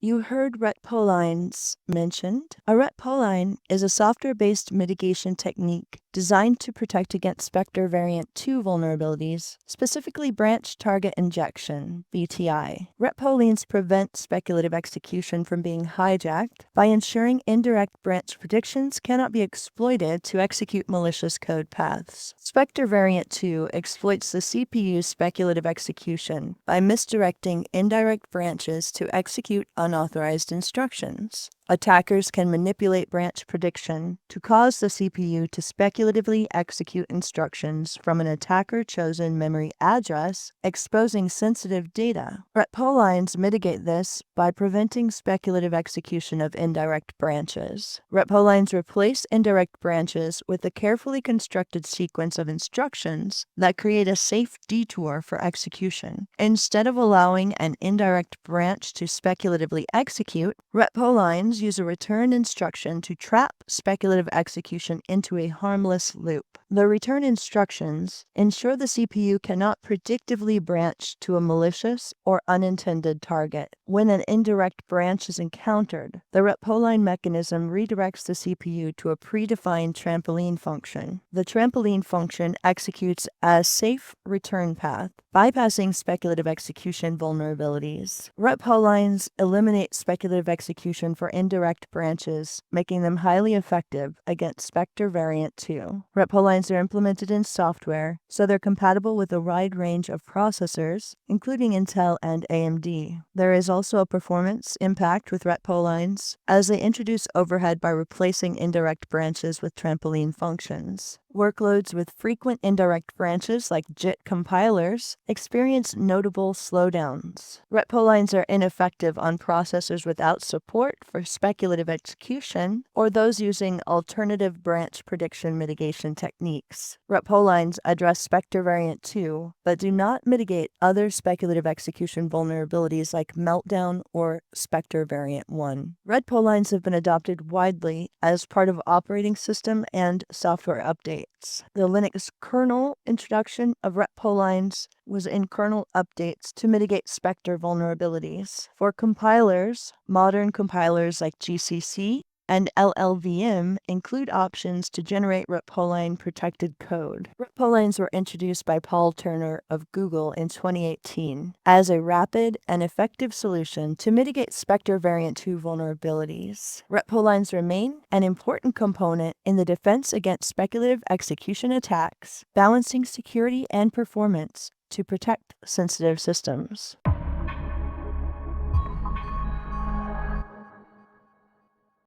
You heard Retpolines mentioned. A Retpoline is a software-based mitigation technique designed to protect against Spectre Variant 2 vulnerabilities, specifically branch target injection, BTI. Retpolines prevent speculative execution from being hijacked by ensuring indirect branch predictions cannot be exploited to execute malicious code paths. Spectre Variant 2 exploits the CPU's speculative execution by misdirecting indirect branches to execute unauthorized instructions. Attackers can manipulate branch prediction to cause the CPU to speculatively execute instructions from an attacker-chosen memory address, exposing sensitive data. Retpolines mitigate this by preventing speculative execution of indirect branches. Retpolines replace indirect branches with a carefully constructed sequence of instructions that create a safe detour for execution. Instead of allowing an indirect branch to speculatively execute, Retpolines use a return instruction to trap speculative execution into a harmless loop. The return instructions ensure the CPU cannot predictively branch to a malicious or unintended target. When an indirect branch is encountered, the Retpoline mechanism redirects the CPU to a predefined trampoline function. The trampoline function executes a safe return path, bypassing speculative execution vulnerabilities. Retpolines eliminate speculative execution for indirect branches, making them highly effective against Spectre Variant 2. Retpolines are implemented in software, so they're compatible with a wide range of processors, including Intel and AMD. There is also a performance impact with Retpolines, as they introduce overhead by replacing indirect branches with trampoline functions. Workloads with frequent indirect branches like JIT compilers experience notable slowdowns. Retpolines are ineffective on processors without support for speculative execution or those using alternative branch prediction mitigation techniques. Retpolines address Spectre Variant 2, but do not mitigate other speculative execution vulnerabilities like Meltdown or Spectre Variant 1. Retpolines have been adopted widely as part of operating system and software updates. The Linux kernel introduction of Retpolines was in kernel updates to mitigate Spectre vulnerabilities. For compilers, modern compilers like GCC and LLVM include options to generate Retpoline protected code. Retpolines were introduced by Paul Turner of Google in 2018 as a rapid and effective solution to mitigate Spectre Variant 2 vulnerabilities. Retpolines remain an important component in the defense against speculative execution attacks, balancing security and performance to protect sensitive systems.